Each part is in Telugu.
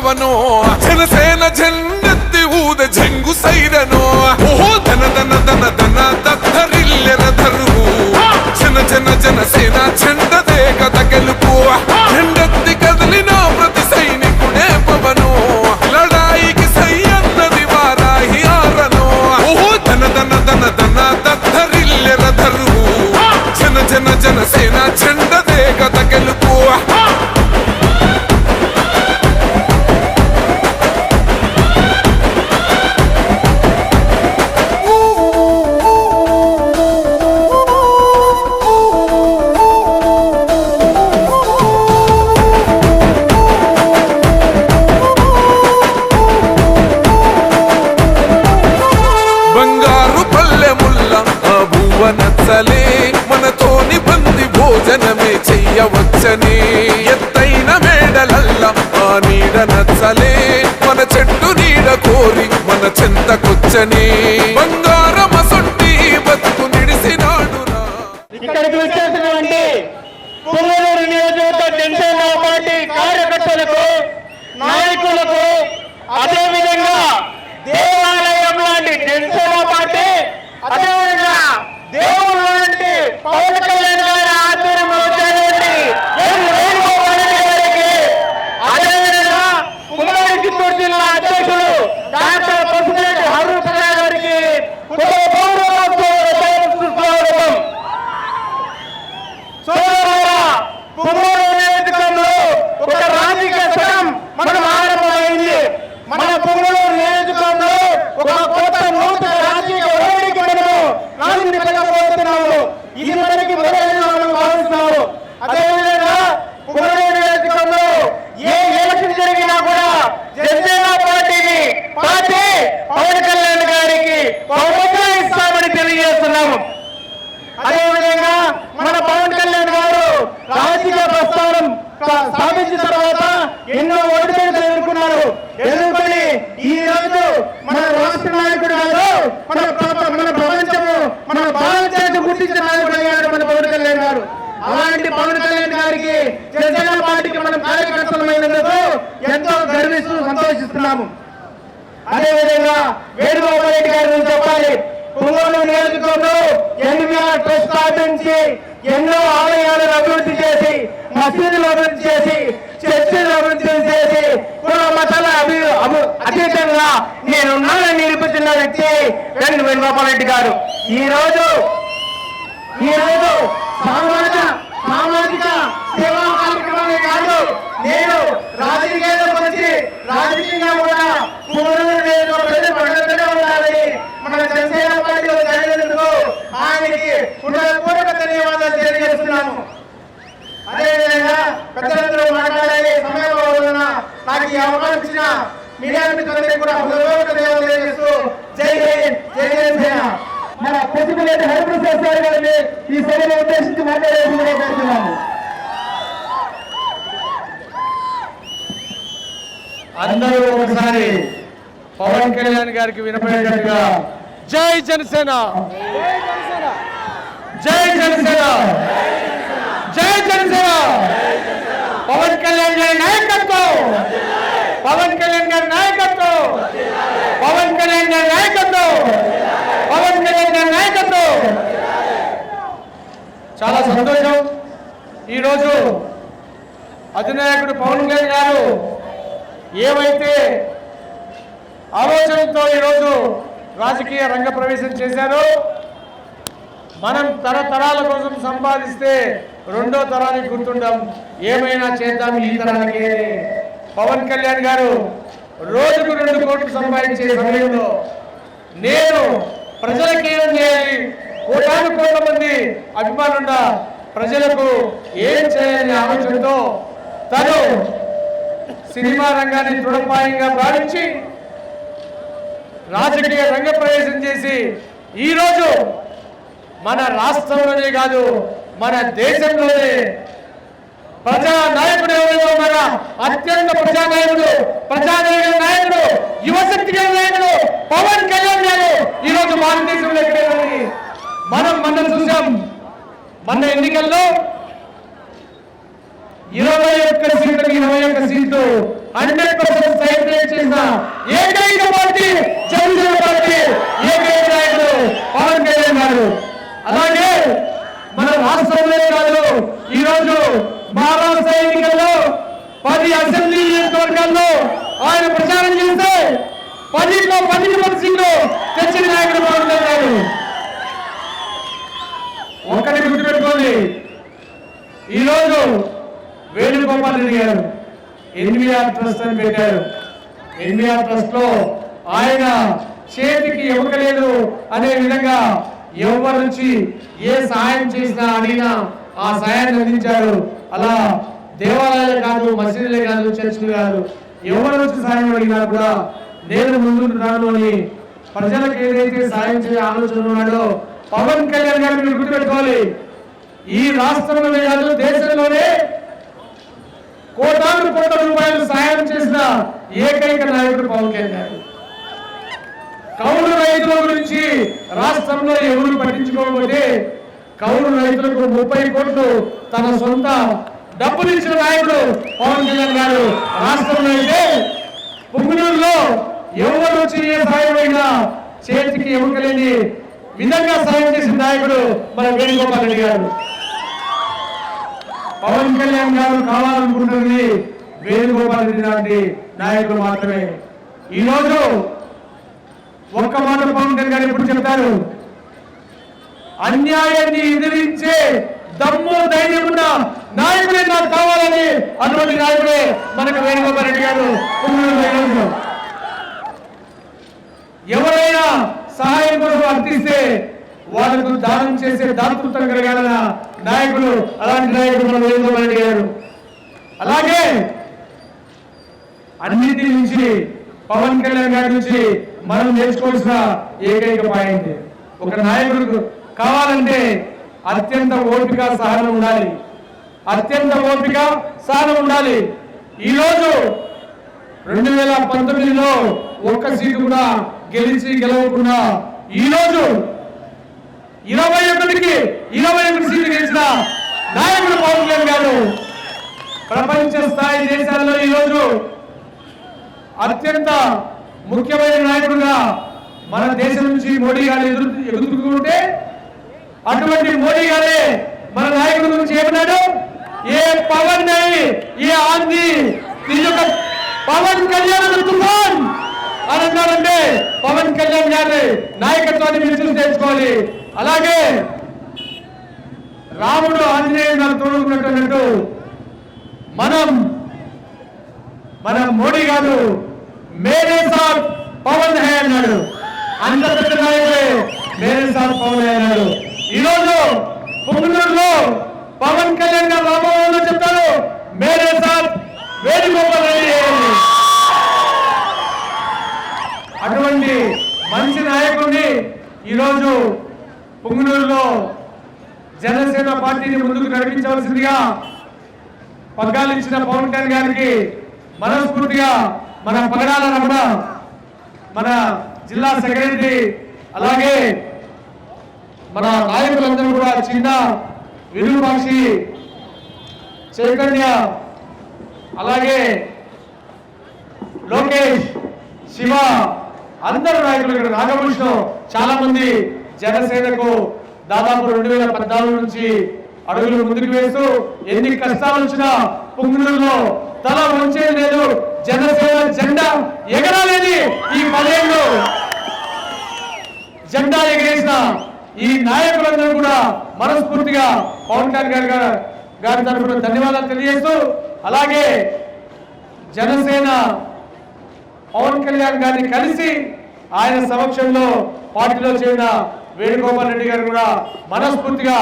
పవనో జనసేన జెండెత్తి ఊద జంగు సైరనో ఓహో ధన ధన ధన ధన దద్దరిల్లెన ధరువు జన జన జనసేన జెండదే కథ గెలుపు జెండెత్తి కదిలిన ప్రతి సైనికుడే పవనో లడాయికి సై అన్నది వారాహి ఆరనో ఓహో ధన ధన ధన ధన దద్దరిల్లెన ధరువు జన జన జనసేన జెండదే కథ గెలుపు నచ్చలే మనతోని బంది భోజనమే చెయ్యవచ్చని ఎత్తైన మేడలల్ల ఆ నీడ నచ్చలే మన చెట్టు నీడ కోరి మన చెంతకొచ్చని బంగారమసొట్టి బతుకు నిడిసినాడురా. ఇక్కడికి వచ్చేసినటువంటి పుంగనూరు నియోజకవర్గ జనసేన పార్టీ కార్యకర్తలకు నాయకులకు అదేవిధంగా దేవాలయం లాంటి జనసేన పార్టీ అదేవిధంగా దేవుడు లాంటి పవన్ కళ్యాణ్ గారి ఆధ్వర్యంలో వచ్చేటువంటి గారికి అదేవిధంగా ఉమ్మడి చిత్తూరు జిల్లా అధ్యక్షులు డాక్టర్ పసుపురెడ్డి హరుప్రసాద్ గారికి పుంగనూరు నియోజకవర్గంలో ఒక రాజకీయ శకం మనం ఆరంభమైంది. మన పుంగనూరు నియోజకవర్గంలో ఒక కొత్త నూతన రాజకీయ వేదిక మనము నాందించబోతున్నాము. ఇది మనకి మొదలైన మనం భావిస్తున్నాము. అదేవిధంగా పుంగనూరు నియోజకవర్గంలో ఏ ఎలక్షన్ జరిగినా కూడా జనసేన పార్టీకి పవన్ కళ్యాణ్ గారికి ఇస్తామని తెలియజేస్తున్నాము. అదేవిధంగా మన పవన్ కళ్యాణ్ గారు రాజకీయ ప్రస్థానం స్థాపించిన తర్వాత ఎన్నో ఒడిదుడుకులు ఎదుర్కొన్నారు. ఎదుర్కొని ఈ రోజు మన రాష్ట్ర నాయకుడు గారు మన ప్రపంచము మన భారతదేశం గుర్తించిన నాయకుడు అయ్యారు మన పవన్ కళ్యాణ్ గారు. అలాంటి పవన్ కళ్యాణ్ గారికి జనసేన పార్టీకి మనం కార్యకర్తలమైనందుకు ఎంతో గర్విస్తూ సంతోషిస్తున్నాము. అదేవిధంగా వేణుగోపాల్ రెడ్డి గారి గురించి చెప్పాలి. పుంగనూరు నియోజకవర్గంలో ఎన్వీఆర్ ట్రస్ట్ స్థాపించి ఎన్నో ఆలయాలను అభివృద్ధి చేసి మసీదులు అభివృద్ధి చేసి చర్చిలు అభివృద్ధి చేసి కుల మతాల అతీతంగా నేనున్నానని నిరూపించిన వ్యక్తి వేణుగోపాల్ రెడ్డి గారు. ఈ రోజు సామాజిక సేవా కార్యక్రమాలే కాదు, నేను రాజకీయాలకు వచ్చి రాజకీయంగా కూడా ప్రజలు ఉండాలని మన జనసేన పార్టీలో జరిగినందుకు ఆయనకి హృదయపూర్వక ధన్యవాదాలు తెలియజేస్తున్నాను. అదేవిధంగా పెద్దలందరూ మాట్లాడే సమయంలో నాకు ఈ అవకాశం ఇచ్చిన మీడియా మిత్రులందరికీ కూడా హృదయపూర్వక ధన్యవాదాలు తెలియజేస్తూ జై హింద్ జై జనసేన. మన పసుపురెడ్డి హరిప్రసాద్ సార్ గారిని ఈ సభను ఉద్దేశించి మాట్లాడేస్తున్నాము. అందరూ ఒకసారి పవన్ కళ్యాణ్ గారికి వినపడేటట్టుగా జై జనసేన, జై జనసేన, జై జనసేన, పవన్ కళ్యాణ్ గారి నాయకత్వం, పవన్ కళ్యాణ్ గారి నాయకత్వం, పవన్ కళ్యాణ్ గారి నాయకత్వం, పవన్ కళ్యాణ్ గారి నాయకత్వం. చాలా సంతోషం. ఈరోజు అధినాయకుడు పవన్ కళ్యాణ్ గారు ఏవైతే ఆలోచనతో ఈరోజు రాజకీయ రంగ ప్రవేశం చేశారో, మనం తరతరాల కోసం సంపాదిస్తే రెండో తరానికి గుర్తుంటాం, ఏమైనా చేద్దాం ఈ తరానికి. పవన్ కళ్యాణ్ గారు రోజుకు 2 కోట్లు సంపాదించే సమయంలో నేను ప్రజలకి ఏం చేయాలి, కోట్ల మంది అభిమానున్న ప్రజలకు ఏం చేయాలనే ఆలోచనతో తను సినిమా రంగాన్ని దృఢపాయంగా భావించి రాజకీయ రంగ ప్రవేశం చేసి ఈరోజు మన రాష్ట్రంలోనే కాదు మన దేశంలోనే ప్రజానాయకుడు ఎవరో, మన అత్యంత ప్రజానాయకుడు, నాయకుడు, యువశక్తి నాయకుడు పవన్ కళ్యాణ్ గారు ఈరోజు భారతదేశంలో ఎక్కడేదని మనం చూసాం. మన ఎన్నికల్లో 21 సీట్లకు 21 సీట్లు 100% సైన్ చేసిన ఏకైక పార్టీ జనసేన పార్టీ, ఏకైక నాయకుడు పవన్ కళ్యాణ్ గారు. అలాగే మన రాష్ట్రంలో కాదు, ఈరోజు మహారాష్ట్ర ఎన్నికల్లో 10 అసెంబ్లీ నియోజకవర్గాల్లో ఆయన ప్రచారం చేస్తే 10లో 10 సీట్లు తెచ్చిన నాయకుడు పవన్ కళ్యాణ్ గారు. ఒక్కటి గుర్తుపెట్టుకోండి, ఈరోజు వేణుగోపాల్ రెడ్డి గారు ఎన్వీఆర్ ట్రస్ట్ అని పెట్టారు. ఎన్వీఆర్ ట్రస్ట్ లో ఆయన చేతికి ఇవ్వలేదు అనే విధంగా ఎవరి నుంచి ఏ సహాయం చేసినా అడిగినా ఆ సహాయాన్ని అందించారు. అలా దేవాలయాలు కాదు, మసీదులే కాదు, చర్చిలు కాదు, ఎవరి నుంచి సహాయం అడిగినా కూడా నేను ముందుంటున్నాను అని ప్రజలకు ఏదైతే సహాయం చేసే ఆలోచన ఉన్నాడో పవన్ కళ్యాణ్ గారు మీరు గుర్తుపెట్టుకోవాలి. ఈ రాష్ట్రంలోనే కాదు, దేశంలోనే కోటాను కోట్ల రూపాయలు సాయం చేసిన ఏకైక నాయకుడు పవన్ కళ్యాణ్ గారు. కౌలు రైతుల గురించి రాష్ట్రంలో ఎవరు పట్టించుకోకపోతే కౌలు రైతులకు 30 కోట్లు తన సొంత డబ్బులు ఇచ్చిన నాయకుడు పవన్ కళ్యాణ్ గారు. రాష్ట్రంలో అయితే పుంగనూరులో ఎవరు వచ్చి ఏ సాయం అయినా చేతికి ఇవ్వలేని విధంగా సాయం చేసిన నాయకుడు మన వేణుగోపాల్ రెడ్డి గారు. పవన్ కళ్యాణ్ గారు కావాలనుకుంటుంది వేణుగోపాల్ రెడ్డి లాంటి నాయకులు మాత్రమే. ఈరోజు ఒక్క మాట పవన్ కళ్యాణ్ గారు ఎప్పుడు చెప్తారు, అన్యాయాన్ని ఎదిరించే దమ్ము ధైర్యం ఉన్న నాయకుడే నాకు కావాలని. అటువంటి నాయకుడే మనకు వేణుగోపాల్ రెడ్డి గారు. ఎవరైనా సహాయం కోసం అర్థిస్తే వాళ్ళకు దానం చేసే దాతృత్వం కలిగాల నాయకుడు, అలాంటి నాయకుడు మన వేణుగోపాల్ రెడ్డి గారు. అలాగే అన్నిటి నుంచి పవన్ కళ్యాణ్ గారి నుంచి మనం నేర్చుకోవాల్సిన ఏకైక పాయింట్, ఒక నాయకుడు కావాలంటే అత్యంత ఓపిక సహనం ఉండాలి. అత్యంత ఓపిక సహనం ఉండాలి. ఈరోజు 2019లో ఒక్క సీటు కూడా గెలవకుండా ఈరోజు 21 సీట్లు గెలిచిన నాయకుడు పవన్ కళ్యాణ్ గారు. ప్రపంచ స్థాయి దేశాల్లో ఈరోజు అత్యంత ముఖ్యమైన నాయకుడుగా మన దేశం నుంచి మోడీ గారు ఎదుర్కొంటే అటువంటి మోడీ గారే మన నాయకుడి గురించి ఏమన్నాడు, ఏ పవన్ ఏ ఆంధీ పవన్ కళ్యాణ్ తుఫాన్ అని అన్నారంటే పవన్ కళ్యాణ్ గారి నాయకత్వాన్ని మీరు చూసి తెచ్చుకోవాలి. అలాగే రాముడు ఆంజనేయుడు నాకు తోడుకున్నట్టు మన మోడీ గారు మేరే సాత్ పవన్ హై అన్నాడు. అంత పెద్ద నాయకుడే మేరే సాత్ పవన్ హై అన్నాడు. ఈరోజు పుంగనూరులో పవన్ కళ్యాణ్ గారు రామవరంలో చెప్తారు మేరే సాత్ వేణుగోపాల్ రెడ్డి. అటువంటి మంచి నాయకుడిని ఈరోజు పుంగనూరులో జనసేన పార్టీని ముందుకు నడిపించవలసిందిగా పగ్గాలించిన పవన్ కళ్యాణ్ గారికి మనస్ఫూర్తిగా మన పగడాల రమణ, మన జిల్లా సెక్రటరీ, అలాగే మన నాయకులందరూ కూడా చిన్న విరూపాక్షి, చైతన్య, అలాగే లోకేష్, శివ, అందరు నాయకులు, ఇక్కడ నాగభూషణం, చాలా మంది జనసేనకు దాదాపు 2014 నుంచి అడుగులు ముందుకు వేస్తూ ఎన్ని కష్టాలు వచ్చినా పుంగనూరులో తల వంచేది లేదు. జనసేన జెండా ఎగరాలేని ఈ 10 ఏళ్ళు జెండా ఎగరేసిన ఈ నాయకులందరూ కూడా మనస్ఫూర్తిగా పవన్ కళ్యాణ్ గారి తరఫున ధన్యవాదాలు తెలియజేస్తూ, అలాగే జనసేన పవన్ కళ్యాణ్ గారిని కలిసి ఆయన సమక్షంలో పార్టీలో చేరిన వేణుగోపాల్ రెడ్డి గారు కూడా మనస్ఫూర్తిగా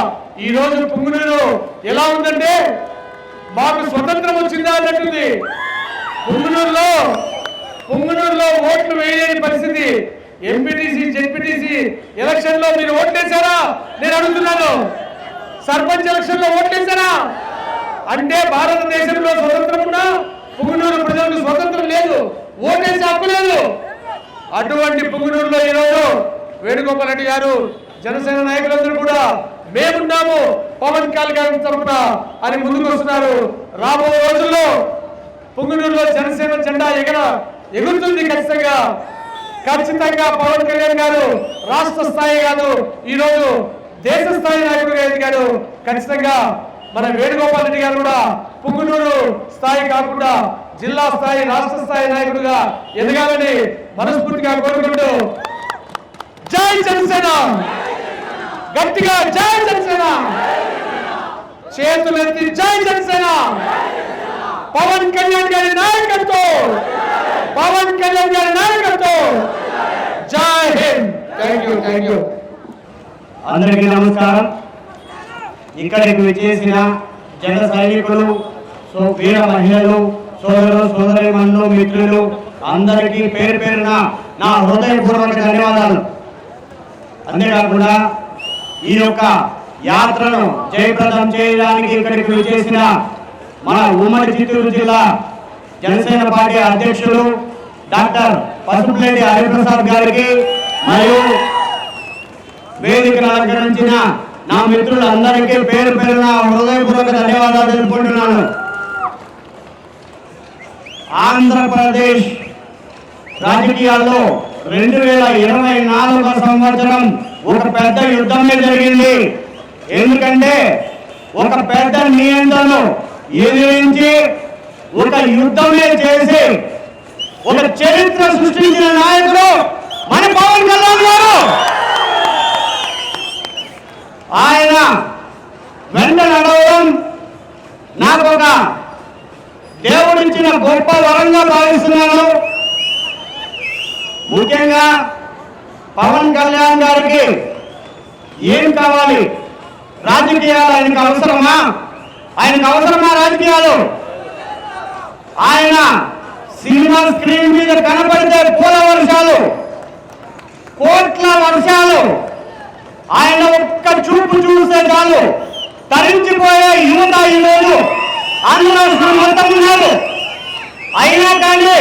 ఈ రోజు పుంగనూరు ఎలా ఉందంటే మాకు స్వతంత్రం వచ్చిందా అన్నట్టుంది. పుంగనూరులో ఓట్లు వేయలేని పరిస్థితి. ఎంపీటీసీ జెడ్పీటీసీ ఎలక్షన్ లో మీరు ఓట్లేసారా నేను అడుగుతున్నాను. సర్పంచ్ ఎలక్షన్ లో ఓట్లేసారా అంటే భారతదేశంలో స్వతంత్రం ఉన్నా పుంగనూరు ప్రజలకు స్వతంత్రం లేదు, ఓటేసే హక్కు లేదు. అటువంటి పుంగనూరులో ఈరోజు వేణుగోపాల్ రెడ్డి గారు, జనసేన నాయకులందరూ కూడా మేమున్నాము పవన్ కళ్యాణ్ తరఫున అని ముందుకు వస్తున్నారు. రాబోయే రోజుల్లో పుంగనూరులో జనసేన జెండా ఎగురుతుంది ఖచ్చితంగా పవన్ కళ్యాణ్ గారు రాష్ట్ర స్థాయి కాదు, ఈరోజు దేశ స్థాయి నాయకుడిగా ఎదిగాడు. ఖచ్చితంగా మన వేణుగోపాల్ రెడ్డి గారు కూడా పుంగనూరు స్థాయి కాకుండా జిల్లా స్థాయి, రాష్ట్ర స్థాయి నాయకుడిగా ఎదగాలని మనస్ఫూర్తిగా కోరుకుంటూ జై జనసేన, గట్టిగా జై జనసేన, చేతులెత్తి జై జనసేన, పవన్ కళ్యాణ్ గారి నాయకత్వం, పవన్ కళ్యాణ్ గారి నాయకత్వం. జై హింద్. Thank you. అందరికీ నమస్కారం. ఇక్కడికి విచ్చేసిన జన సైనికులు, వీర మహిళలు, సోదరులు, సోదరీమణులు, మిత్రులు అందరికీ పేరు పేరున నా హృదయపూర్వక ధన్యవాదాలు. అంతేకాకుండా ఈ యొక్క యాత్రను జయప్రదం చేయడానికి ఇక్కడికి విచ్చేసిన మన ఉమ్మడి చిత్తూరు జిల్లా జనసేన పార్టీ అధ్యక్షులు డాక్టర్ పసుపులేటి హరిప్రసాద్ గారికి మరియు వేదికను అలంకరించిన నా మిత్రులందరికీ పేరు పేరున హృదయపూర్వక ధన్యవాదాలు తెలుపుకుంటున్నాను. ఆంధ్రప్రదేశ్ రాజకీయాల్లో 2024 సంవత్సరం ఒక పెద్ద యుద్ధమే జరిగింది. ఎందుకంటే ఒక పెద్ద నియంత్రణను ఎదిరించి ఒక యుద్ధమే చేసి ఒక చరిత్ర సృష్టించిన నాయకుడు మన పవన్ కళ్యాణ్ గారు. ఆయన వెంట నడవడం నాకు ఒక దేవుడిచ్చిన గొప్ప వరంగా భావిస్తున్నాను. ముఖ్యంగా పవన్ కళ్యాణ్ గారికి ఏం కావాలి? రాజకీయాలు ఆయనకు అవసరమా? రాజకీయాలు? ఆయన సినిమా స్క్రీన్ మీద కనపడితే పూల వర్షాలు, కోట్ల వర్షాలు, ఆయన ఒక్క చూపు చూస్తే చాలు తరించిపోయే యువత ఈరోజు ఆంధ్రప్రదేశ్ మొత్తం ఉన్నారు. అయినా కానీ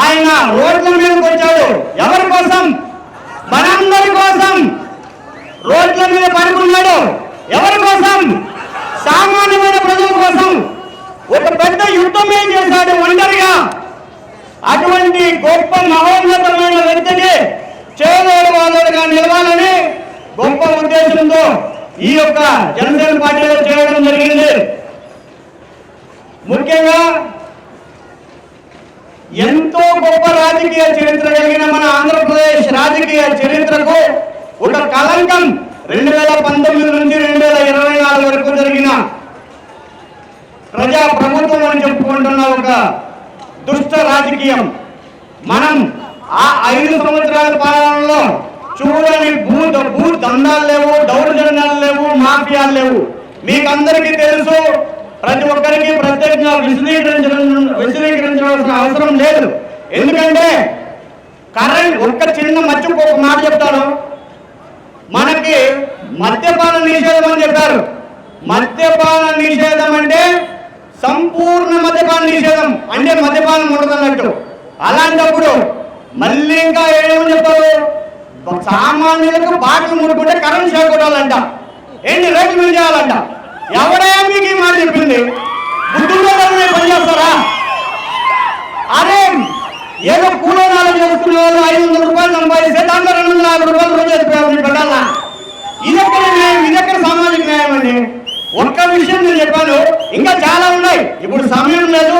ఆయన రోడ్ల మీదకి వచ్చాడు. ఎవరి కోసం? మనందరి కోసం రోడ్ల మీద పడుకున్నాడు. ఎవరి కోసం? సామాన్యమైన ప్రజల కోసం. ఒక పెద్ద యుద్ధమే చేశాడు ఒంటరిగా. అటువంటి గొప్ప మహోన్నతమైన వ్యక్తికి చేదోడు వాదోడుగా నిలవాలని గొప్ప ఉద్దేశంతో ఈ యొక్క జనసేన పార్టీలో చేయడం జరిగింది. ముఖ్యంగా ఎంతో గొప్ప రాజకీయ చరిత్ర కలిగిన మన ఆంధ్రప్రదేశ్ రాజకీయ చరిత్రకు ఒక కలంకం 2019 నుంచి 2024 వరకు జరిగిన ప్రజా ప్రభుత్వం అని చెప్పుకుంటున్న ఒక దుష్ట రాజకీయం. మనం ఆ 5 సంవత్సరాల పాలనలో చూడని భూ దండాలు లేవు, దౌర్జన్యాలు లేవు, మాఫియాలు లేవు. మీకందరికీ తెలుసు. ప్రతి ఒక్కరికి ప్రత్యేకంగా విశదీకరించవలసిన అవసరం లేదు. ఎందుకంటే కరెంట్ ఒక్క చిన్న మర్చిపోక మాట చెప్తాను. మనకి మద్యపాన నిషేధం అని చెప్పారు. మద్యపాన నిషేధం అంటే సంపూర్ణ మద్యపాన నిషేధం, అంటే మద్యపానం ఉండదన్నట్టు. అలాంటప్పుడు మళ్ళీ ఇంకా ఏమని చెప్పారు? సామాన్యులకు బాటలు ముట్టుకుంటే కరెంట్ షాక్ కొట్టాలంట, ఏంటి రేట్లు మీద చేయాలంట. ఎవరైనా మీకు ఈ మాట చెప్పింది? బుద్ధుల్లో పనిచేస్తారా? అరే ఏదో కూలోనాలు చేసుకునే వాళ్ళు 500 రూపాయలు సంపాదిస్తే దాంట్లో 250 రూపాయలు రోజు చెప్పేవాళ్ళు పెట్టాలా? ఇదెక్కడ న్యాయం? ఇదెక్కడ సామాజిక న్యాయం అండి? ఒక్క విషయం నేను చెప్పాను, ఇంకా చాలా ఉన్నాయి. ఇప్పుడు సమయం లేదు.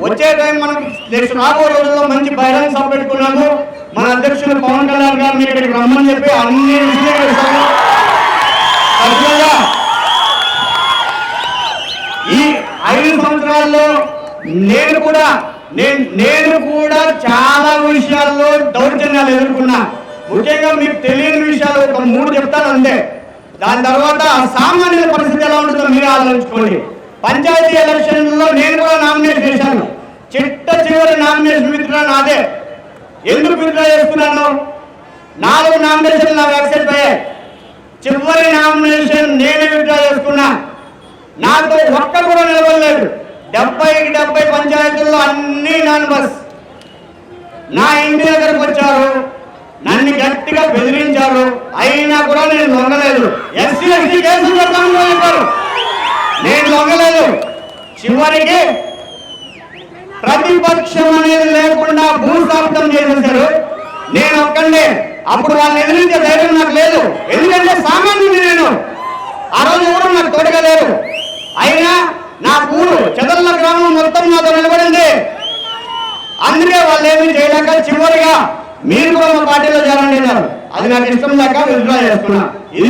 వచ్చే టైం మనం రాబో రోజుల్లో మంచి బహిరంగ సభ పెట్టుకున్నాము. మన అధ్యక్షులు పవన్ కళ్యాణ్ గారిని ఇక్కడికి రమ్మని చెప్పి అన్ని విషయాలు ఈ 5 సంవత్సరాల్లో నేను కూడా చాలా విషయాల్లో దౌర్జన్యాలు ఎదుర్కొన్నా. ముఖ్యంగా మీకు తెలియని విషయాలు ఒక 3 చెప్తాను అంతే. దాని తర్వాత సామాన్యుల పరిస్థితి ఎలా ఉంటుందో మీరు ఆలోచించుకోండి. పంచాయతీ ఎలక్షన్లో నేను కూడా నామినేట్ చేశాను. చివరి నామినేషన్ విత్డ్రా నాదే. ఎందుకు విత్డ్రా చేసుకున్నాను? 4 నామినేషన్లు నాకు యాక్సెప్ట్ అయ్యాయి. చివరి నామినేషన్ నేనే విత్డ్రా చేసుకున్నా. నాతో ఒక్క కూడా నిలవలేదు. 70కి 70 పంచాయతీల్లో అన్ని నాన్ బస్. నా ఇంటి దగ్గరకు వచ్చారు, నన్ను గట్టిగా బెదిరించారు. అయినా కూడా నేను లొంగలేదు. ఎస్సీ కేసులు పెడతాను, నేను లొంగలేదు. చివరికి ప్రతిపక్షం అనేది లేకుండా భూస్థాపితం చేసేశారు. నేను ఒక్కడే అప్పుడు వాళ్ళని ఎదిరించే ధైర్యం నాకు లేదు, ఎందుకంటే సామాన్యుడు నేను. ఆ రోజు ఎవరు నాకు తోడుగా లేరు. అయినా నా ఊరు చెదర్ల గ్రామం మొత్తం నాతో నిలబడింది. అందుకే వాళ్ళు ఏమీ చేయలేక చివరిగా మీరు కూడా మా పార్టీలో చేరండి అన్నారు. అది నాకు ఇష్టం లేక విత్డ్రా చేసుకున్నా. ఇది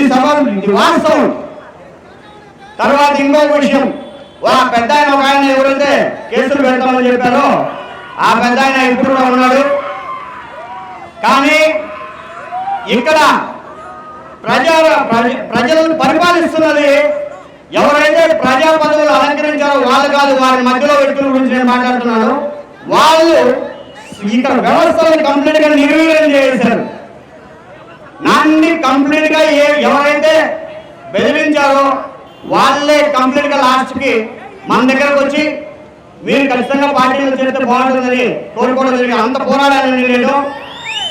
ఇది వాస్తవం. తర్వాత ఇంకొక విషయం, పెద్ద ఆయన ఒక ఆయన ఎవరైతే కేసులు పెడతామని చెప్పారో ఆ పెద్ద ఆయన ఇప్పుడు కూడా ఉన్నాడు. కానీ ఇక్కడ ప్రజలను పరిపాలిస్తున్నది ఎవరైతే ప్రజా పదవులు అలంకరించారో వాళ్ళు కాదు, వారి మధ్యలో వ్యక్తుల గురించి నేను మాట్లాడుతున్నాను. వాళ్ళు ఇక్కడ వ్యవస్థలను కంప్లీట్ గా నిర్వీర్యం చేశారు. నాన్ని కంప్లీట్ గా ఎవరైతే బెదిరించారో వాళ్ళే కంప్లీట్ గా లాస్ట్ కి మన దగ్గరకు వచ్చి మీరు ఖచ్చితంగా పార్టీలు చేస్తే బాగుంటుందని కోరుకోవడం జరిగింది. అంత పోరాడాలని నేను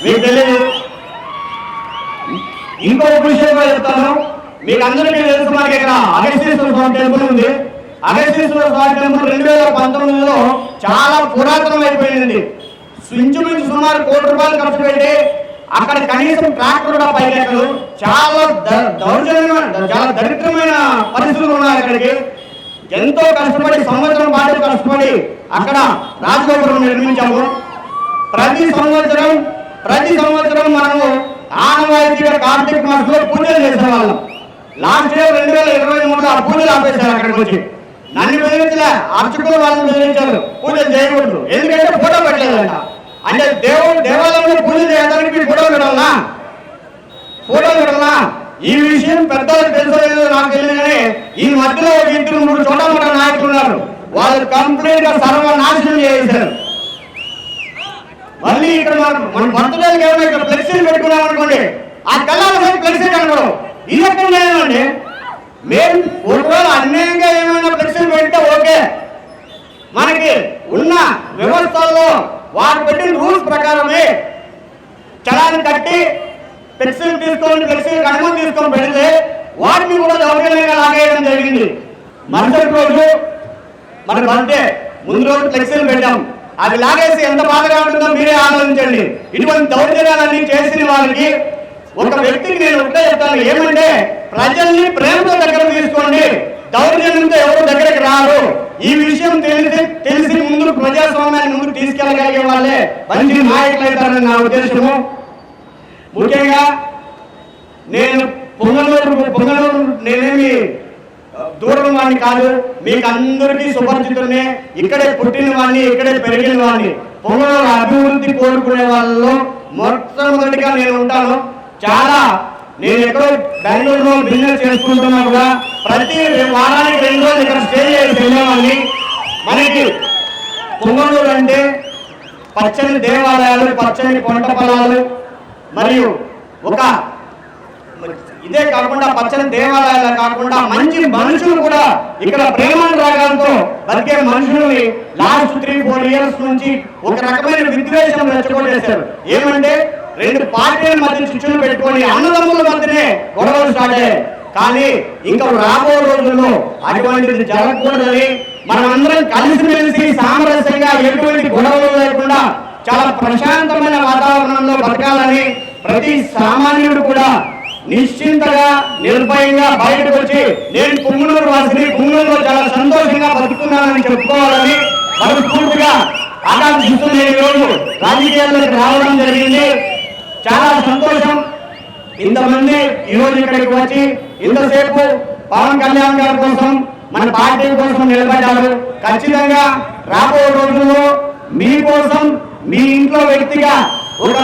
మీకు తెలియదు. ఇంకొక విషయం కూడా చెప్తాను. మీకు అందరికీ తెలుసు, మనకి ఇక్కడ అగస్తీశ్వర స్వామి టెంపుల్ ఉంది. అగస్తీశ్వర స్వామి టెంపుల్ 2019లో చాలా పురాతనం అయిపోయింది. ఇంచుమించు సుమారు ₹1 కోటి ఖర్చు పెట్టి అక్కడ కనీసం ట్రాక్టర్ కూడా పైకెక్కదు. చాలా చాలా దరిద్రమైన పరిస్థితులు ఉన్నాయి అక్కడికి. ఎంతో కష్టపడి సంవత్సరం పాటు కష్టపడి అక్కడ రాజగోపురం నిర్మించాము. ప్రతి సంవత్సరం మనము ఆనవాయితీగా కార్తీక మాసంలో పూజలు చేసేవాళ్ళం. లాస్ట్ ఇయర్ 2023లో ఆ పూజలు ఆపేశారు. అక్కడికి వచ్చి నన్ను బెదిరించలే, అర్చకులు వాళ్ళని బెదిరించారు పూజలు చేయకూడదు, ఎందుకంటే ఫోటో పెట్టలేదంట. అంటే దేవాలయంలో పూజ చేయడానికి ఫోటో పెట్టాలా? ఈ విషయం పెద్దలకు తెలుసలేదు నాకు తెలియదు. కానీ ఈ మధ్యలో 2-3 చోట నాయకులు ఉన్నారు, వాళ్ళు కంప్లీట్ గా సర్వనాశనం చేశారు. మళ్ళీ ఇక్కడ మన బర్త్డేకి ఏమైనా ఇక్కడ ఫ్లెక్సీలు పెట్టుకున్నాం అనుకోండి, ఆ కళ్ళ ఫ్లెక్సీ కనబడవు. ఇది ఎక్కడ లేదండి. మేము ఒకవేళ అన్యాయంగా ఏమైనా ఫ్లెక్సీలు పెడితే ఓకే, మనకి ఉన్న వ్యవస్థల్లో వారు పెట్టిన రూల్స్ ప్రకారమే చలాన్ని కట్టి ఫ్లెక్సీలు అనుమతి తీసుకొని పెడితే వాటిని కూడా దౌర్జన్యంగా లాగేయడం జరిగింది. మరుసటి రోజు మన బర్త్డే ముందు రోజు ఫ్లెక్సీలు పెట్టాం, అది లాగేసి ఎంత బాధగా ఉంటుందో మీరే ఆలోచించండి. ఇటువంటి దౌర్జన్యాలన్నీ చేసిన వారికి ఒక వ్యక్తికి నేను ఒకటే చెప్తాను, ఏమంటే ప్రజల్ని ప్రేమతో దగ్గర తీసుకోండి, దౌర్జన్యంతో ఎవరు దగ్గరికి రారు. ఈ విషయం తెలిసి ముందు ప్రజాస్వామ్యాన్ని ముందుకు తీసుకెళ్ళగలిగే వాళ్ళే మంచి నాయకులు అవుతారని నా ఉద్దేశము. ముఖ్యంగా నేను పొంగనూరు నేనేమి దూరం వాడిని కాదు, మీకు అందరికీ సుపరిచితున్నే. ఇక్కడే పుట్టిన వాడిని, ఇక్కడే పెరిగిన వాడిని. పొంగనూరు అభివృద్ధి కోరుకునే వాళ్ళలో మొట్టమొదటిగా నేను ఉంటాను. నేను ఎక్కడో బెంగళూరులో బిజినెస్ చేసుకుంటున్నా కూడా ప్రతి వారానికి 2 రోజులు ఇక్కడ స్టే చేసి వెళ్ళేవాడిని. మనకి పొంగనూరు అంటే పచ్చని దేవాలయాలు, పచ్చని పంట పొలాలు, మరియు ఇదే కాకుండా పచ్చని దేవాలయాలు కాకుండా మంచి మనుషులు కూడా ఇక్కడ ప్రేమానురాగాలతో బతికే మనుషుల్ని లాస్ట్ 3-4 ఇయర్స్ నుంచి ఒక రకమైన విద్వేషం రెచ్చగొట్టేశారు. ఏమంటే 2 పార్టీల మధ్య చిచ్చులు పెట్టుకొని అన్నదమ్ముల మధ్యనే గొడవలు స్టార్ట్ అయ్యాయి. కానీ ఇంకా రాబో రోజుల్లో అటువంటిది జరగకూడదని మనం అందరం కలిసిమెలిసి సామరస్యంగా ఎటువంటి గొడవలు లేకుండా చాలా ప్రశాంతమైన వాతావరణంలో బతకాలని ప్రతి సామాన్యుడు కూడా నిశ్చింతగా నిర్భయంగా బయటకు వచ్చి నేను పొంగనూరు వాసిని, పొంగనూరులో చాలా సంతోషంగా బతుకుతున్నానని చెప్పుకోవాలని మనస్ఫూర్తిగా ఆకాంక్షిస్తూ నేను ఈరోజు రాజకీయాల్లోకి రావడం జరిగింది. చాలా సంతోషం. ఇంతమంది ఈరోజు ఇక్కడికి వచ్చి ఇంతసేపు పవన్ కళ్యాణ్ గారి కోసం, మన పార్టీ కోసం నిలబడ్డారు. ఖచ్చితంగా రాబో రోజుల్లో మీకోసం మీ ఇంట్లో వ్యక్తిగా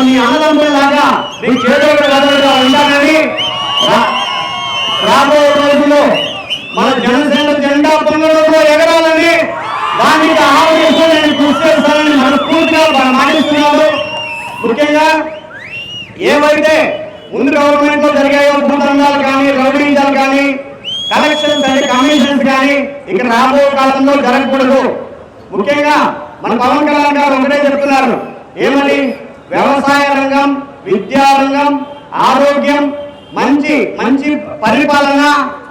మీ అన్నదమ్ములాగా మీ చేదోడుగా ఉంటానని, రాబో రోజుల్లో మన జనసేన జెండా పొంగనూరులో ఎగరాలని, దానికి ఆరోగ్యంతో నేను కృషి చేస్తానని మనస్ఫూర్తిగా మాటిస్తున్నాను. ముఖ్యంగా ఏవైతే ముందు గవర్నమెంట్ లో జరిగాయో భూదండాలు కానీ, రౌడీజాలు కానీ, కలెక్షన్స్ అంటే కమిషన్స్ కానీ ఇక్కడ రాబో కాలంలో జరగకూడదు. ముఖ్యంగా మన పవన్ కళ్యాణ్ గారు ఒకటే చెప్తున్నారు, ఏమని? వ్యవసాయ రంగం, విద్యా రంగం, ఆరోగ్యం, మంచి పరిపాలన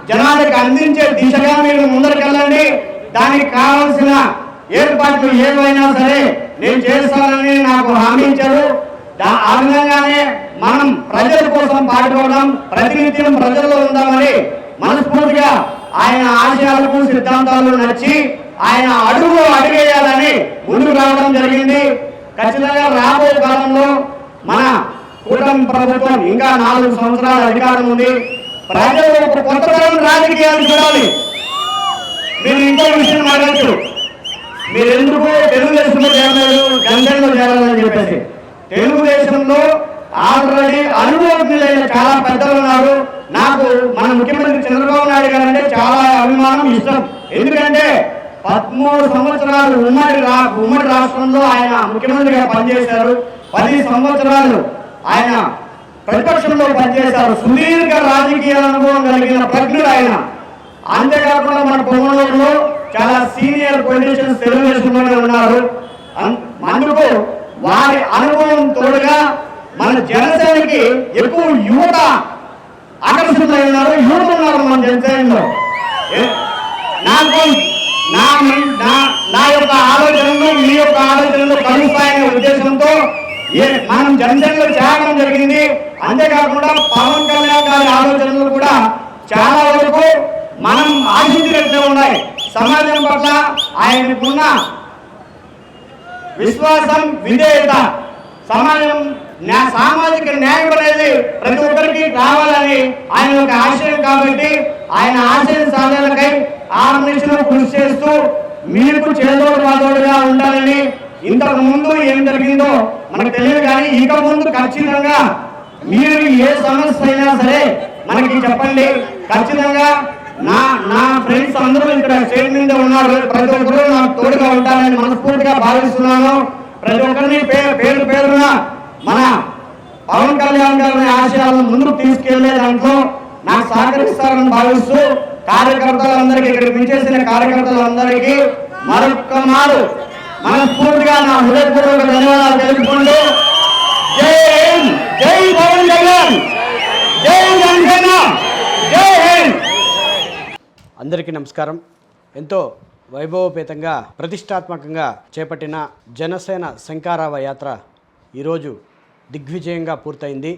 జనాలకు అందించే దిశగా మీరు ముందరికెళ్ళండి. దానికి కావాల్సిన ఏర్పాట్లు ఏమైనా సరే నేను చేస్తానని నాకు హామీ ఇచ్చారు. ఆ విధంగానే మనం ప్రజల కోసం పాటుకోవడం, ప్రతినిత్యం ప్రజల్లో ఉందామని మనస్ఫూర్తిగా ఆయన ఆశయాలకు సిద్ధాంతాలు నచ్చి ఆయన అడుగేయాలని ముందుకు రావడం జరిగింది. ఖచ్చితంగా రాబోయే కాలంలో మన కూటమి ప్రభుత్వం ఇంకా 4 సంవత్సరాల అధికారం ఉంది. ప్రజలు ఒక కొత్త తరం రాజకీయాలు చూడాలి. మీరు ఇంకో విషయం మాట్లాడచ్చు, మీరు ఎందుకు తెలుగుదేశంలో చేరలేదు, జనసేనలో చేరాలని చెప్పేసి. తెలుగుదేశంలో ఆల్రెడీ అనుభవజ్ఞులైన చాలా పెద్దలు ఉన్నారు. నాకు మన ముఖ్యమంత్రి చంద్రబాబు నాయుడు గారు అంటే చాలా అభిమానం, ఇష్టం. ఎందుకంటే 13 సంవత్సరాలు ఉమ్మడి రాష్ట్రంలో ఆయన ముఖ్యమంత్రిగా పనిచేశారు. 10 సంవత్సరాలు ఆయన ప్రతిపక్షంలో పనిచేశారు. సుదీర్ఘ రాజకీయ అనుభవం కలిగిన ప్రజ్ఞుడు ఆయన. అంతేకాకుండా మన పొంగనూరులో చాలా సీనియర్ పొలిటీషియన్స్ తెలుగుదేశంలోనే ఉన్నారు. అందుకు వారి అనుభవం తోడుగా మన జనసేనకి ఎక్కువ యువత ఆకర్షితులై ఉన్నారు. యువత ఉన్నారు మన జనసేనలో. నా యొక్క ఆలోచనలు మీ యొక్క ఆలోచనలు కలుస్తాయనే ఉద్దేశంతో మనం జనసేనలో చేరడం జరిగింది. అంతేకాకుండా పవన్ కళ్యాణ్ గారి ఆలోచనలు కూడా చాలా వరకు మనం ఆశించినట్లే ఉన్నాయి. సమాజం పట్ల ఆయనకున్న విశ్వాసం, విధేయత, సామాజిక న్యాయం అనేది ప్రతి ఒక్కరికి కావాలని ఆయన ఒక ఆశయం. కాబట్టి ఆయన ఆశయం సాధనకై ఆర్మీలో కృషి చేస్తూ మీకు చేదోడుగా ఉండాలని. ఇంతకు ముందు ఏం జరిగిందో మనకు తెలియదు, కానీ ఇక ముందు ఖచ్చితంగా మీరు ఏ సమస్య అయినా సరే మనకి చెప్పండి. ఖచ్చితంగా నా ఫ్రెండ్స్ అందరూ ఇక్కడ స్టేజ్ మీద ఉన్నారు. ప్రతి ఒక్కరు నాకు తోడుగా ఉంటారని మనస్ఫూర్తిగా భావిస్తున్నాను. ప్రతి ఒక్కరిని పేరున మన పవన్ కళ్యాణ్ గారి ఆశయాలను ముందుకు తీసుకెళ్లే దాంట్లో నాకు సహకరిస్తారని భావిస్తూ కార్యకర్తలందరికీ, ఇక్కడికి విచ్చేసిన కార్యకర్తలందరికీ మరొక్క మారు మనస్ఫూర్తిగా నా హృదయపూర్వక ధన్యవాదాలు తెలుపుకుంటూ జై హింద్, జై పవన్ కళ్యాణ్, జై జనసేన, జై హింద్. అందరికీ నమస్కారం. ఎంతో వైభవపేతంగా ప్రతిష్టాత్మకంగా చేపట్టిన జనసేన శంఖారావ యాత్ర ఈరోజు దిగ్విజయంగా పూర్తయింది.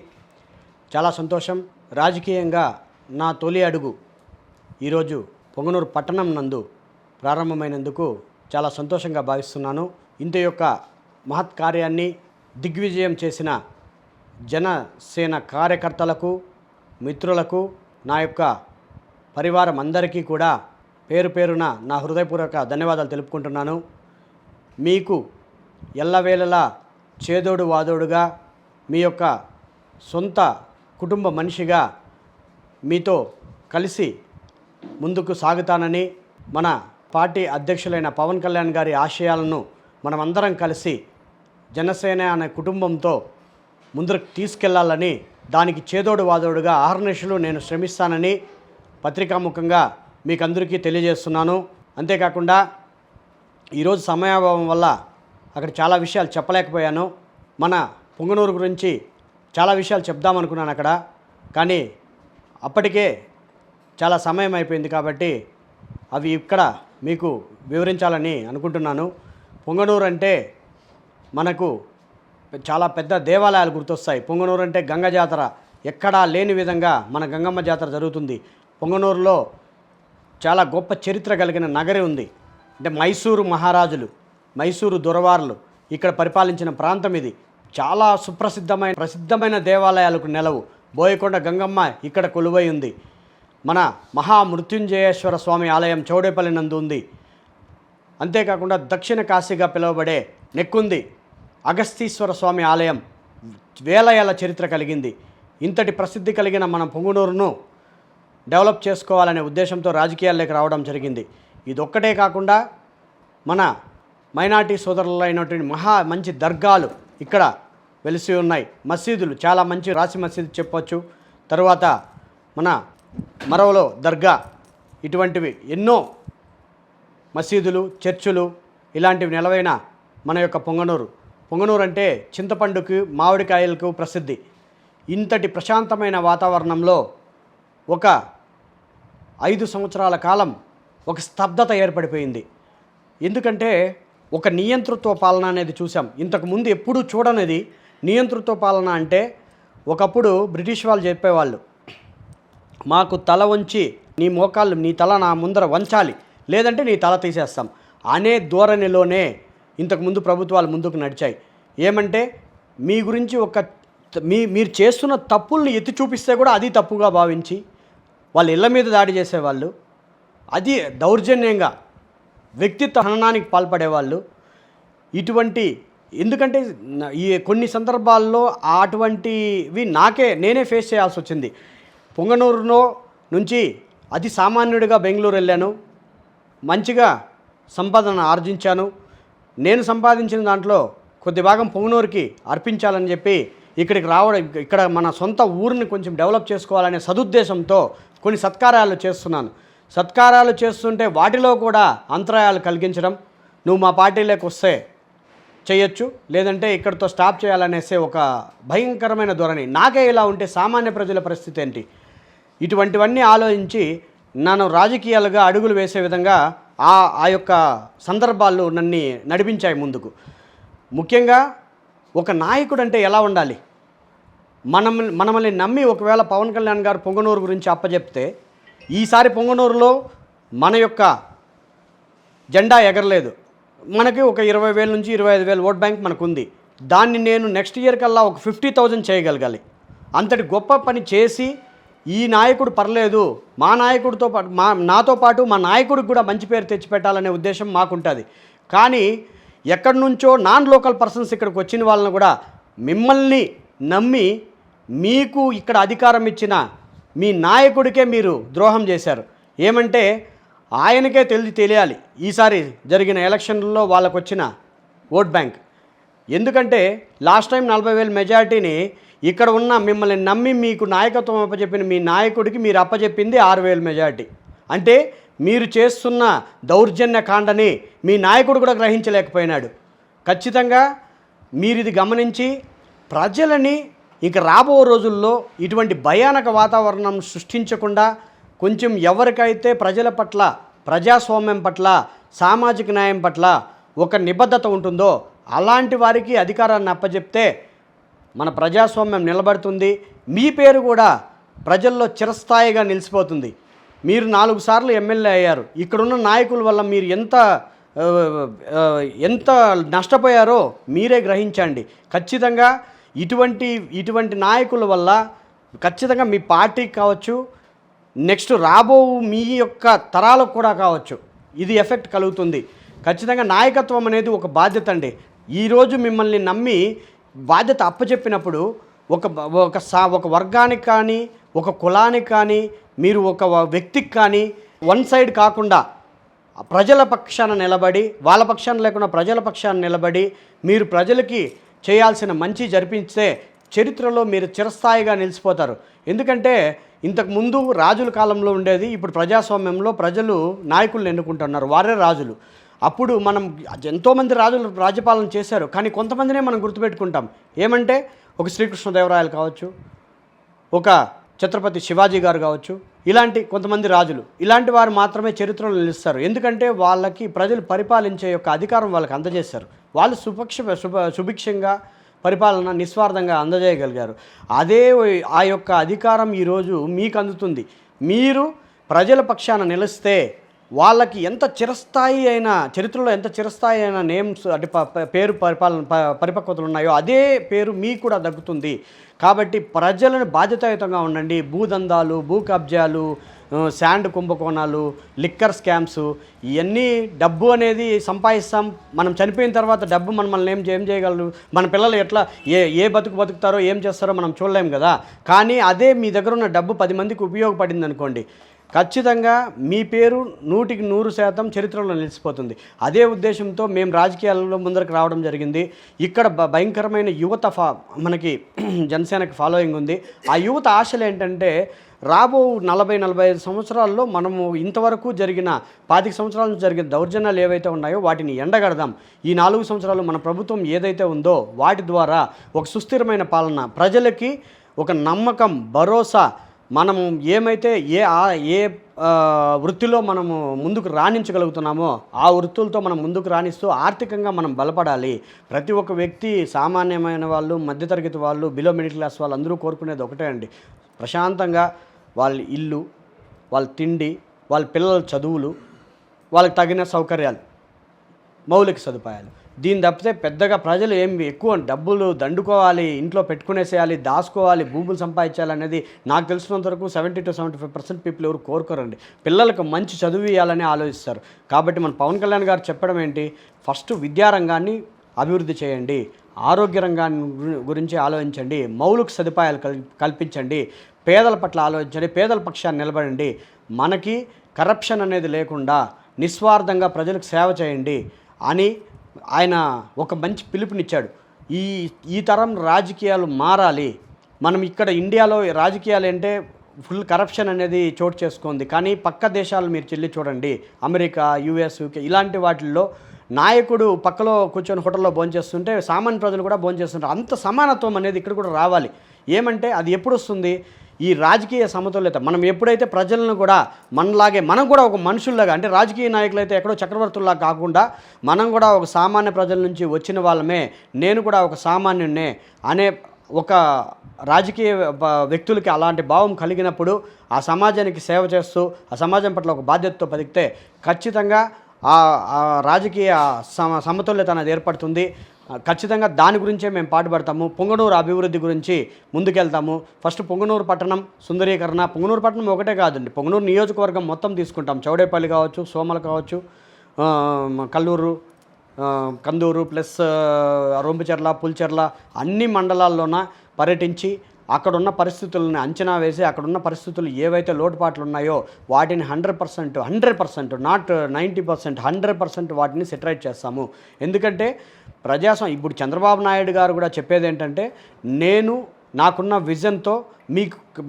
చాలా సంతోషం. రాజకీయంగా నా తొలి అడుగు ఈరోజు పొంగనూరు పట్టణం నందు ప్రారంభమైనందుకు చాలా సంతోషంగా భావిస్తున్నాను. ఇంత యొక్క మహత్ కార్యాన్ని దిగ్విజయం చేసిన జనసేన కార్యకర్తలకు, మిత్రులకు, నా యొక్క పరివారం అందరికీ కూడా పేరున నా హృదయపూర్వక ధన్యవాదాలు తెలుపుకుంటున్నాను. మీకు ఎల్లవేళలా చేదోడు వాదోడుగా, మీ యొక్క సొంత కుటుంబ మనిషిగా మీతో కలిసి ముందుకు సాగుతానని, మన పార్టీ అధ్యక్షులైన పవన్ కళ్యాణ్ గారి ఆశయాలను మనమందరం కలిసి జనసేన అనే కుటుంబంతో ముందుకు తీసుకెళ్లాలని, దానికి చేదోడు వాదోడుగా ఆహర్నిశలు నేను శ్రమిస్తానని పత్రికాముఖంగా మీకు అందరికీ తెలియజేస్తున్నాను. అంతేకాకుండా ఈరోజు సమయాభావం వల్ల అక్కడ చాలా విషయాలు చెప్పలేకపోయాను. మన పొంగనూరు గురించి చాలా విషయాలు చెప్దామనుకున్నాను అక్కడ, కానీ అప్పటికే చాలా సమయం అయిపోయింది. కాబట్టి అవి ఇక్కడ మీకు వివరించాలని అనుకుంటున్నాను. పొంగనూరు అంటే మనకు చాలా పెద్ద దేవాలయాలు గుర్తొస్తాయి. పొంగనూరు అంటే గంగ జాతర ఎక్కడా లేని విధంగా మన గంగమ్మ జాతర జరుగుతుంది. పొంగనూరులో చాలా గొప్ప చరిత్ర కలిగిన నగరి ఉంది. అంటే మైసూరు మహారాజులు, మైసూరు దొరవార్లు ఇక్కడ పరిపాలించిన ప్రాంతం ఇది. చాలా ప్రసిద్ధమైన దేవాలయాలకు నెలవు. బోయకొండ గంగమ్మ ఇక్కడ కొలువై ఉంది. మన మహామృత్యుంజయేశ్వర స్వామి ఆలయం చౌడేపల్లి నందు ఉంది. అంతేకాకుండా దక్షిణ కాశీగా పిలువబడే నెక్కుంది అగస్తీశ్వర స్వామి ఆలయం వేల ఏళ్ల చరిత్ర కలిగింది. ఇంతటి ప్రసిద్ధి కలిగిన మన పొంగనూరును డెవలప్ చేసుకోవాలనే ఉద్దేశంతో రాజకీయాల్లోకి రావడం జరిగింది. ఇదొక్కటే కాకుండా మన మైనార్టీ సోదరులైనటువంటి మంచి దర్గాలు ఇక్కడ వెలిసి ఉన్నాయి. మసీదులు చాలా మంచి రాసి మసీదు చెప్పవచ్చు. తరువాత మన మరవలో దర్గా, ఇటువంటివి ఎన్నో మసీదులు, చర్చులు ఇలాంటివి నెలవైన మన యొక్క పొంగనూరు అంటే చింతపండుకు, మామిడికాయలకు ప్రసిద్ధి. ఇంతటి ప్రశాంతమైన వాతావరణంలో ఒక 5 సంవత్సరాల కాలం ఒక స్తబ్దత ఏర్పడిపోయింది. ఎందుకంటే ఒక నియంతృత్వ పాలన అనేది చూసాం. ఇంతకుముందు ఎప్పుడూ చూడనిది నియంతృత్వ పాలన. అంటే ఒకప్పుడు బ్రిటిష్ వాళ్ళు చెప్పేవాళ్ళు, మాకు తల వంచి నీ తల నా ముందర వంచాలి, లేదంటే నీ తల తీసేస్తాం అనే ధోరణిలోనే ఇంతకుముందు ప్రభుత్వాలు ముందుకు నడిచాయి. ఏమంటే మీ గురించి మీరు చేస్తున్న తప్పుల్ని ఎత్తి చూపిస్తే కూడా అది తప్పుగా భావించి వాళ్ళ ఇళ్ళ మీద దాడి చేసేవాళ్ళు, అది దౌర్జన్యంగా వ్యక్తిత్వ హననానికి పాల్పడేవాళ్ళు. ఎందుకంటే ఈ కొన్ని సందర్భాల్లో అటువంటివి నేనే ఫేస్ చేయాల్సి వచ్చింది. పొంగనూరులో నుంచి అతి సామాన్యుడిగా బెంగళూరు వెళ్ళాను, మంచిగా సంపాదన ఆర్జించాను. నేను సంపాదించిన దాంట్లో కొద్ది భాగం పొంగనూరుకి అర్పించాలని చెప్పి ఇక్కడికి రావడం, ఇక్కడ మన సొంత ఊరిని కొంచెం డెవలప్ చేసుకోవాలనే సదుద్దేశంతో కొన్ని సత్కార్యాలు చేస్తున్నాను. సత్కారాలు చేస్తుంటే వాటిలో కూడా అంతరాయాలు కలిగించడం, నువ్వు మా పార్టీలోకి వస్తే చేయొచ్చు, లేదంటే ఇక్కడితో స్టాప్ చేయాలనేసే ఒక భయంకరమైన ధోరణి. నాకే ఇలా ఉంటే సామాన్య ప్రజల పరిస్థితి ఏంటి? ఇటువంటివన్నీ ఆలోచించి నన్ను రాజకీయాలుగా అడుగులు వేసే విధంగా ఆ యొక్క సందర్భాలు నన్ను నడిపించాయి ముందుకు. ముఖ్యంగా ఒక నాయకుడు అంటే ఎలా ఉండాలి? మనల్ని నమ్మి ఒకవేళ పవన్ కళ్యాణ్ గారు పొంగనూరు గురించి అప్పచెప్తే, ఈసారి పొంగనూరులో మన యొక్క జెండా ఎగరలేదు, మనకి ఒక 20,000 నుంచి 25,000 ఓట్ బ్యాంక్ మనకుంది. దాన్ని నేను నెక్స్ట్ ఇయర్ కల్లా ఒక 50,000 చేయగలగాలి. అంతటి గొప్ప పని చేసి ఈ నాయకుడు పర్లేదు, మా నాయకుడితో పాటు నాతో పాటు మా నాయకుడికి కూడా మంచి పేరు తెచ్చిపెట్టాలనే ఉద్దేశం మాకుంటుంది. కానీ ఎక్కడి నుంచో నాన్ లోకల్ పర్సన్స్ ఇక్కడికి వచ్చిన వాళ్ళని కూడా మిమ్మల్ని నమ్మి మీకు ఇక్కడ అధికారం ఇచ్చిన మీ నాయకుడికే మీరు ద్రోహం చేశారు. ఏమంటే ఆయనకే తెలియాలి ఈసారి జరిగిన ఎలక్షన్లలో వాళ్ళకు వచ్చిన ఓట్ బ్యాంక్. ఎందుకంటే లాస్ట్ టైం 40,000 మెజారిటీని ఇక్కడ ఉన్న మిమ్మల్ని నమ్మి మీకు నాయకత్వం అప్పచెప్పిన మీ నాయకుడికి మీరు అప్పచెప్పింది 6,000 మెజారిటీ. అంటే మీరు చేస్తున్న దౌర్జన్య కాండని మీ నాయకుడు కూడా గ్రహించలేకపోయినాడు. ఖచ్చితంగా మీరు ఇది గమనించి ప్రజలని ఇక రాబో రోజుల్లో ఇటువంటి భయానక వాతావరణం సృష్టించకుండా కొంచెం ఎవరికైతే ప్రజల పట్ల, ప్రజాస్వామ్యం పట్ల, సామాజిక న్యాయం పట్ల ఒక నిబద్ధత ఉంటుందో అలాంటి వారికి అధికారాన్ని అప్పచెప్తే మన ప్రజాస్వామ్యం నిలబడుతుంది. మీ పేరు కూడా ప్రజల్లో చిరస్థాయిగా నిలిచిపోతుంది. మీరు 4 సార్లు ఎమ్మెల్యే అయ్యారు. ఇక్కడున్న నాయకుల వల్ల మీరు ఎంత నష్టపోయారో మీరే గ్రహించండి. ఖచ్చితంగా ఇటువంటి నాయకుల వల్ల ఖచ్చితంగా మీ పార్టీకి కావచ్చు, నెక్స్ట్ రాబో మీ యొక్క తరాలకు కూడా కావచ్చు, ఇది ఎఫెక్ట్ కలుగుతుంది. ఖచ్చితంగా నాయకత్వం అనేది ఒక బాధ్యత అండి. ఈరోజు మిమ్మల్ని నమ్మి బాధ్యత అప్పచెప్పినప్పుడు ఒక వర్గానికి కానీ, ఒక కులానికి కానీ, మీరు ఒక వ్యక్తికి కానీ వన్ సైడ్ కాకుండా ప్రజల పక్షాన నిలబడి, వాళ్ళ పక్షాన లేకుండా ప్రజల పక్షాన నిలబడి మీరు ప్రజలకి చేయాల్సిన మంచి జరిపిస్తే చరిత్రలో మీరు చిరస్థాయిగా నిలిచిపోతారు. ఎందుకంటే ఇంతకుముందు రాజుల కాలంలో ఉండేది, ఇప్పుడు ప్రజాస్వామ్యంలో ప్రజలు నాయకులను ఎన్నుకుంటున్నారు, వారే రాజులు. అప్పుడు మనం ఎంతోమంది రాజులు రాజ్యపాలన చేశారు, కానీ కొంతమందినే మనం గుర్తుపెట్టుకుంటాం. ఏమంటే ఒక శ్రీకృష్ణదేవరాయలు కావచ్చు, ఒక ఛత్రపతి శివాజీ గారు కావచ్చు, ఇలాంటి కొంతమంది రాజులు, ఇలాంటి వారు మాత్రమే చరిత్రలో నిలుస్తారు. ఎందుకంటే వాళ్ళకి ప్రజలు పరిపాలించే యొక్క అధికారం వాళ్ళకి అందజేశారు. వాళ్ళు సుభిక్షంగా పరిపాలన నిస్వార్థంగా అందజేయగలిగారు. అదే ఆ యొక్క అధికారం ఈరోజు మీకు అందుతుంది. మీరు ప్రజల పక్షాన నిలిస్తే వాళ్ళకి ఎంత చిరస్థాయి అయిన చరిత్రలో ఎంత చిరస్థాయి అయిన నేమ్స్ అంటే పేరు పరిపక్వతలు ఉన్నాయో అదే పేరు మీకు కూడా దక్కుతుంది. కాబట్టి ప్రజలను బాధ్యతాయుతంగా ఉండండి. భూదందాలు, భూ కబ్జాలు, శాండ్ కుంభకోణాలు, లిక్కర్ స్కామ్స్, ఇవన్నీ డబ్బు అనేది సంపాదిస్తాం. మనం చనిపోయిన తర్వాత డబ్బు మనల్ని ఏం చేయగలరు? మన పిల్లలు ఎట్లా ఏ బతుకుతారో ఏం చేస్తారో మనం చూడలేం కదా. కానీ అదే మీ దగ్గర ఉన్న డబ్బు 10 మందికి ఉపయోగపడింది అనుకోండి, ఖచ్చితంగా మీ పేరు 100% చరిత్రలో నిలిచిపోతుంది. అదే ఉద్దేశంతో మేము రాజకీయాల్లో ముందరకు రావడం జరిగింది. ఇక్కడ భయంకరమైన యువత మనకి జనసేనకి ఫాలోయింగ్ ఉంది. ఆ యువత ఆశలు ఏంటంటే రాబో 40-45 సంవత్సరాల్లో మనము ఇంతవరకు జరిగిన 25 సంవత్సరాల నుంచి జరిగిన దౌర్జన్యాలు ఏవైతే ఉన్నాయో వాటిని ఎండగడదాం. ఈ 4 సంవత్సరాలు మన ప్రభుత్వం ఏదైతే ఉందో వాటి ద్వారా ఒక సుస్థిరమైన పాలన, ప్రజలకి ఒక నమ్మకం, భరోసా, మనం ఏమైతే ఏ వృత్తిలో మనము ముందుకు రాణించగలుగుతున్నామో ఆ వృత్తులతో మనం ముందుకు రాణిస్తూ ఆర్థికంగా మనం బలపడాలి. ప్రతి ఒక్క వ్యక్తి, సామాన్యమైన వాళ్ళు, మధ్యతరగతి వాళ్ళు, బిలో మిడిల్ క్లాస్ వాళ్ళు అందరూ కోరుకునేది ఒకటే అండి, ప్రశాంతంగా వాళ్ళ ఇల్లు, వాళ్ళ తిండి, వాళ్ళ పిల్లల చదువులు, వాళ్ళకి తగిన సౌకర్యాలు, మౌలిక సదుపాయాలు. దీన్ని తప్పితే పెద్దగా ప్రజలు ఏం ఎక్కువ డబ్బులు దండుకోవాలి, ఇంట్లో పెట్టుకునేసేయాలి, దాచుకోవాలి, భూములు సంపాదించాలనేది నాకు తెలిసినంత వరకు 70 to 75% పీపుల్ ఎవరు కోరుకోరండి. పిల్లలకు మంచి చదువు ఇవ్వాలని ఆలోచిస్తారు. కాబట్టి మన పవన్ కళ్యాణ్ గారు చెప్పడం ఏంటి, ఫస్ట్ విద్యారంగాన్ని అభివృద్ధి చేయండి, ఆరోగ్య రంగాన్ని గురించి ఆలోచించండి, మౌలిక సదుపాయాలు కల్పించండి, పేదల పట్ల ఆలోచించండి, పేదల పక్షాన్ని నిలబడండి, మనకి కరప్షన్ అనేది లేకుండా నిస్వార్థంగా ప్రజలకు సేవ చేయండి అని ఆయన ఒక మంచి పిలుపునిచ్చాడు. ఈ తరం రాజకీయాలు మారాలి. మనం ఇక్కడ ఇండియాలో రాజకీయాలు అంటే ఫుల్ కరప్షన్ అనేది చోటు చేసుకుంది. కానీ పక్క దేశాలు మీరు చెల్లి చూడండి, అమెరికా, యుఎస్, యూకే ఇలాంటి వాటిల్లో నాయకుడు పక్కలో కూర్చొని హోటల్లో భోంచేస్తుంటే సామాన్య ప్రజలు కూడా భోంచేస్తుంటారు. అంత సమానత్వం అనేది ఇక్కడ కూడా రావాలి. ఏమంటే అది ఎప్పుడు వస్తుంది, ఈ రాజకీయ సమతుల్యత. మనం ఎప్పుడైతే ప్రజలను కూడా మనలాగే, మనం కూడా ఒక మనుషుల్లాగా, అంటే రాజకీయ నాయకులు అయితే ఎక్కడో చక్రవర్తుల్లా కాకుండా మనం కూడా ఒక సామాన్య ప్రజల నుంచి వచ్చిన వాళ్ళమే, నేను కూడా ఒక సామాన్యున్నే అనే ఒక రాజకీయ వ్యక్తులకి అలాంటి భావం కలిగినప్పుడు ఆ సమాజానికి సేవ చేస్తూ ఆ సమాజం పట్ల ఒక బాధ్యతతో బతికితే ఖచ్చితంగా ఆ రాజకీయ సమతుల్యత అనేది ఏర్పడుతుంది. ఖచ్చితంగా దాని గురించే మేము పాటుపడతాము. పొంగనూరు అభివృద్ధి గురించి ముందుకెళ్తాము. ఫస్ట్ పొంగనూరు పట్టణం సుందరీకరణ. పొంగనూరు పట్టణం ఒకటే కాదండి, పొంగనూరు నియోజకవర్గం మొత్తం తీసుకుంటాం. చౌడేపల్లి కావచ్చు, సోమల కావచ్చు, కల్లూరు, కందూరు ప్లస్ రొంపిచెర్ల, పుల్చెర్ల అన్ని మండలాల్లోన పర్యటించి అక్కడున్న పరిస్థితులను అంచనా వేసి అక్కడున్న పరిస్థితులు ఏవైతే లోటుపాట్లు ఉన్నాయో వాటిని 100% నాట్ 90%, 100% వాటిని సెటరైట్ చేస్తాము. ఎందుకంటే ఇప్పుడు చంద్రబాబు నాయుడు గారు కూడా చెప్పేది ఏంటంటే, నాకున్న విజన్తో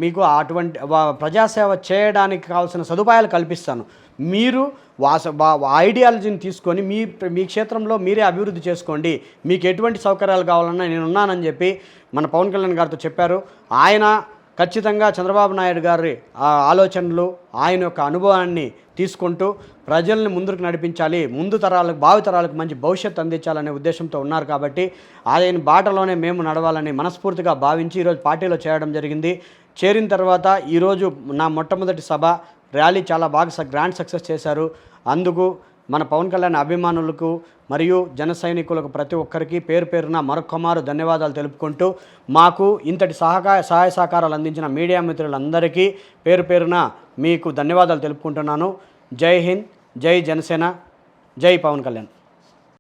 మీకు అటువంటి ప్రజాసేవ చేయడానికి కావాల్సిన సదుపాయాలు కల్పిస్తాను. మీరు ఐడియాలజీని తీసుకొని మీ క్షేత్రంలో మీరే అభివృద్ధి చేసుకోండి, మీకు ఎటువంటి సౌకర్యాలు కావాలన్నా నేనున్నానని చెప్పి మన పవన్ కళ్యాణ్ గారితో చెప్పారు. ఆయన ఖచ్చితంగా చంద్రబాబు నాయుడు గారి ఆలోచనలు, ఆయన యొక్క అనుభవాన్ని తీసుకుంటూ ప్రజల్ని ముందుకు నడిపించాలి, భావి తరాలకు మంచి భవిష్యత్తు అందించాలనే ఉద్దేశంతో ఉన్నారు. కాబట్టి ఆయన బాటలోనే మేము నడవాలని మనస్ఫూర్తిగా భావించి ఈరోజు పార్టీలో చేరడం జరిగింది. చేరిన తర్వాత ఈరోజు నా మొట్టమొదటి సభ, ర్యాలీ చాలా బాగా గ్రాండ్ సక్సెస్ చేశారు. అందుకు మన పవన్ కళ్యాణ్ అభిమానులకు మరియు జన సైనికులకు ప్రతి ఒక్కరికి పేరు పేరున మరొక్కమారు ధన్యవాదాలు తెలుపుకుంటూ, మాకు ఇంతటి సహాయ సహకారాలు అందించిన మీడియా మిత్రులందరికీ పేరు పేరున మీకు ధన్యవాదాలు తెలుపుకుంటున్నాను. జై హింద్, జై జనసేన, జై పవన్ కళ్యాణ్.